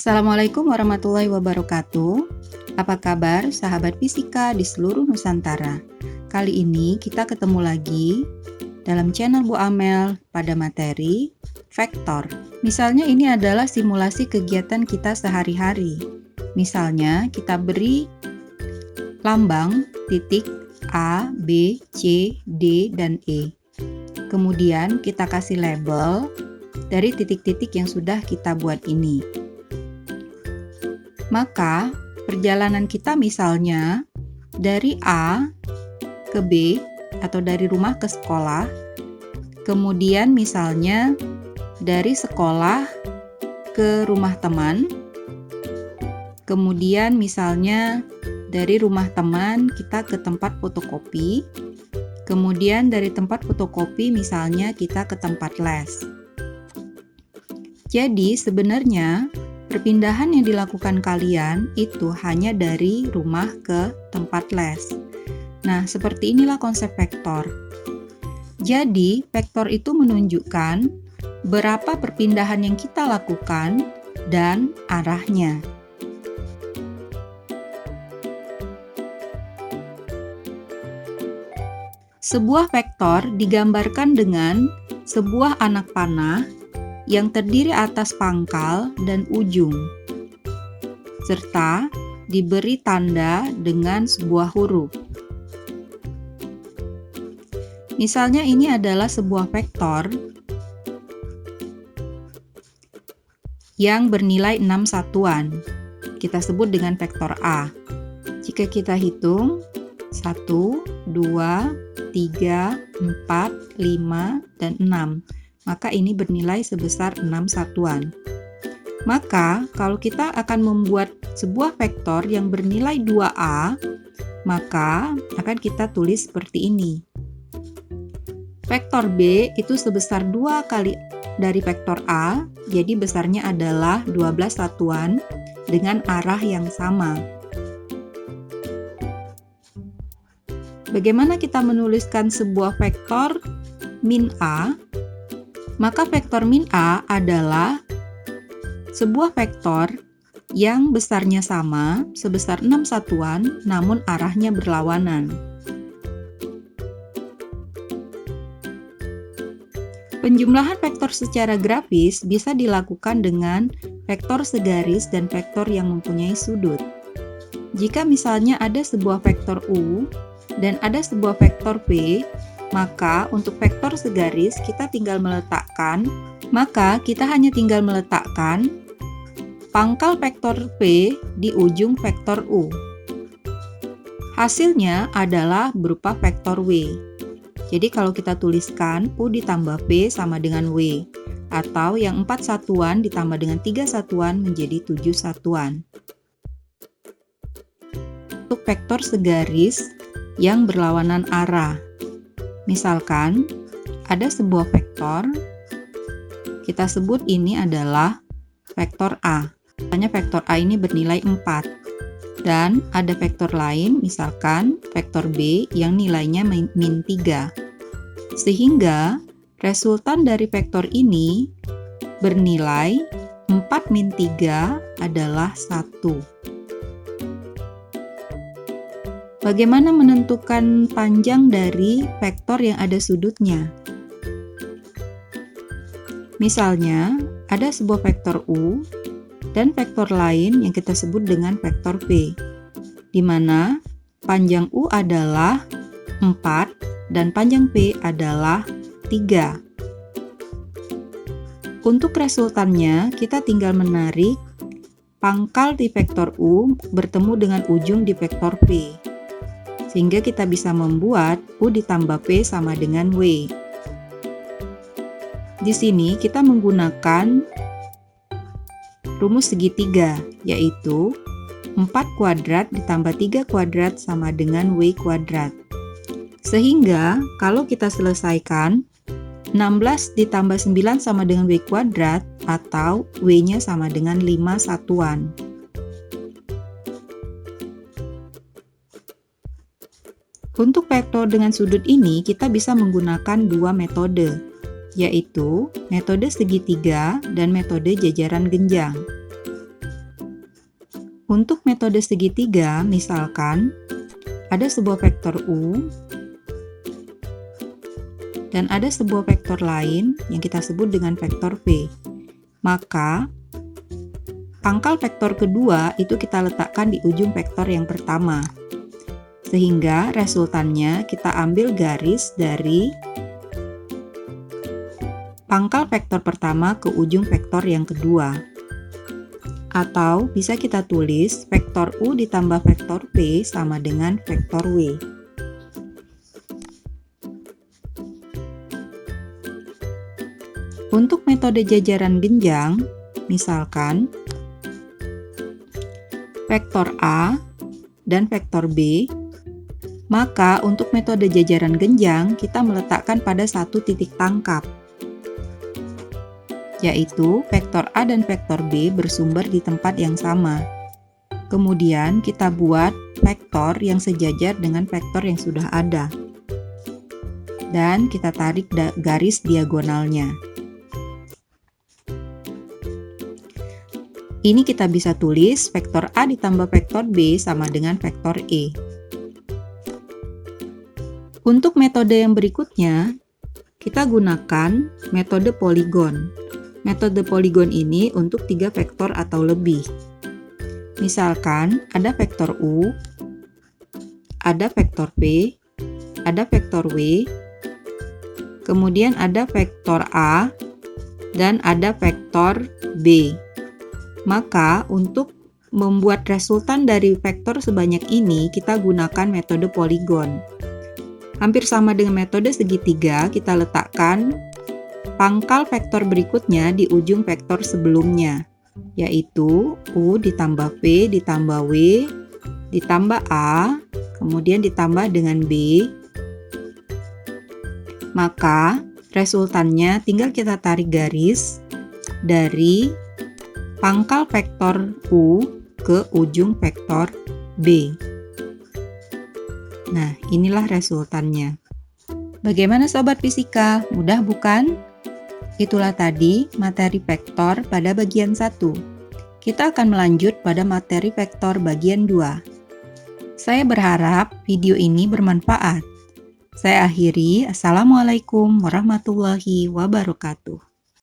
Assalamualaikum warahmatullahi wabarakatuh. Apa kabar sahabat fisika di seluruh Nusantara? Kali ini kita ketemu lagi dalam channel Bu Amel pada materi vektor. Misalnya ini adalah simulasi kegiatan kita sehari-hari. Misalnya kita beri lambang titik A, B, C, D, dan E. Kemudian kita kasih label dari titik-titik yang sudah kita buat ini. Maka perjalanan kita misalnya dari A ke B atau dari rumah ke sekolah, kemudian misalnya dari sekolah ke rumah teman, kemudian misalnya dari rumah teman kita ke tempat fotokopi, kemudian dari tempat fotokopi misalnya kita ke tempat les. Jadi sebenarnya perpindahan yang dilakukan kalian itu hanya dari rumah ke tempat les. Nah, seperti inilah konsep vektor. Jadi, vektor itu menunjukkan berapa perpindahan yang kita lakukan dan arahnya. Sebuah vektor digambarkan dengan sebuah anak panah yang terdiri atas pangkal dan ujung, serta diberi tanda dengan sebuah huruf. Misalnya ini adalah sebuah vektor yang bernilai 6 satuan. Kita sebut dengan vektor A. Jika kita hitung 1, 2, 3, 4, 5, dan 6. Maka ini bernilai sebesar 6 satuan. Maka, kalau kita akan membuat sebuah vektor yang bernilai 2A, maka akan kita tulis seperti ini. Vektor B itu sebesar 2 kali dari vektor A, jadi besarnya adalah 12 satuan dengan arah yang sama. Bagaimana kita menuliskan sebuah vektor min A? Maka vektor min A adalah sebuah vektor yang besarnya sama, sebesar 6 satuan, namun arahnya berlawanan. Penjumlahan vektor secara grafis bisa dilakukan dengan vektor segaris dan vektor yang mempunyai sudut. Jika misalnya ada sebuah vektor U dan ada sebuah vektor V, maka untuk vektor segaris kita hanya tinggal meletakkan pangkal vektor V di ujung vektor U. Hasilnya adalah berupa vektor W. Jadi kalau kita tuliskan U ditambah V sama dengan W, atau yang 4 satuan ditambah dengan 3 satuan menjadi 7 satuan. Untuk vektor segaris yang berlawanan arah, misalkan ada sebuah vektor, kita sebut ini adalah vektor A. Misalnya vektor A ini bernilai 4. Dan ada vektor lain, misalkan vektor B yang nilainya min 3. Sehingga resultan dari vektor ini bernilai 4 min 3 adalah 1. Bagaimana menentukan panjang dari vektor yang ada sudutnya? Misalnya, ada sebuah vektor U dan vektor lain yang kita sebut dengan vektor V, di mana panjang U adalah 4 dan panjang V adalah 3. Untuk resultannya, kita tinggal menarik pangkal di vektor U bertemu dengan ujung di vektor V. Sehingga kita bisa membuat U ditambah V sama dengan W. Di sini kita menggunakan rumus segitiga, yaitu 4 kuadrat ditambah 3 kuadrat sama dengan W kuadrat. Sehingga kalau kita selesaikan, 16 ditambah 9 sama dengan W kuadrat, atau W-nya sama dengan 5 satuan. Untuk vektor dengan sudut ini, kita bisa menggunakan 2 metode, yaitu metode segitiga dan metode jajaran genjang. Untuk metode segitiga, misalkan ada sebuah vektor U dan ada sebuah vektor lain yang kita sebut dengan vektor V. Maka, pangkal vektor kedua itu kita letakkan di ujung vektor yang pertama. Sehingga resultannya kita ambil garis dari pangkal vektor pertama ke ujung vektor yang kedua. Atau bisa kita tulis vektor U ditambah vektor V sama dengan vektor W. Untuk metode jajaran genjang, misalkan vektor A dan vektor B, maka untuk metode jajaran genjang kita meletakkan pada satu titik tangkap, yaitu vektor A dan vektor B bersumber di tempat yang sama. Kemudian kita buat vektor yang sejajar dengan vektor yang sudah ada. Dan kita tarik garis diagonalnya. Ini kita bisa tulis vektor A ditambah vektor B sama dengan vektor E. Untuk metode yang berikutnya, kita gunakan metode poligon. Metode poligon ini untuk 3 vektor atau lebih. Misalkan ada vektor U, ada vektor B, ada vektor W, kemudian ada vektor A, dan ada vektor B. Maka untuk membuat resultan dari vektor sebanyak ini, kita gunakan metode poligon. Hampir sama dengan metode segitiga, kita letakkan pangkal vektor berikutnya di ujung vektor sebelumnya, yaitu U ditambah V ditambah W ditambah A, kemudian ditambah dengan B. Maka resultannya tinggal kita tarik garis dari pangkal vektor U ke ujung vektor B. Nah, inilah resultannya. Bagaimana sobat fisika? Mudah bukan? Itulah tadi materi vektor pada bagian 1. Kita akan melanjut pada materi vektor bagian 2. Saya berharap video ini bermanfaat. Saya akhiri. Assalamualaikum warahmatullahi wabarakatuh.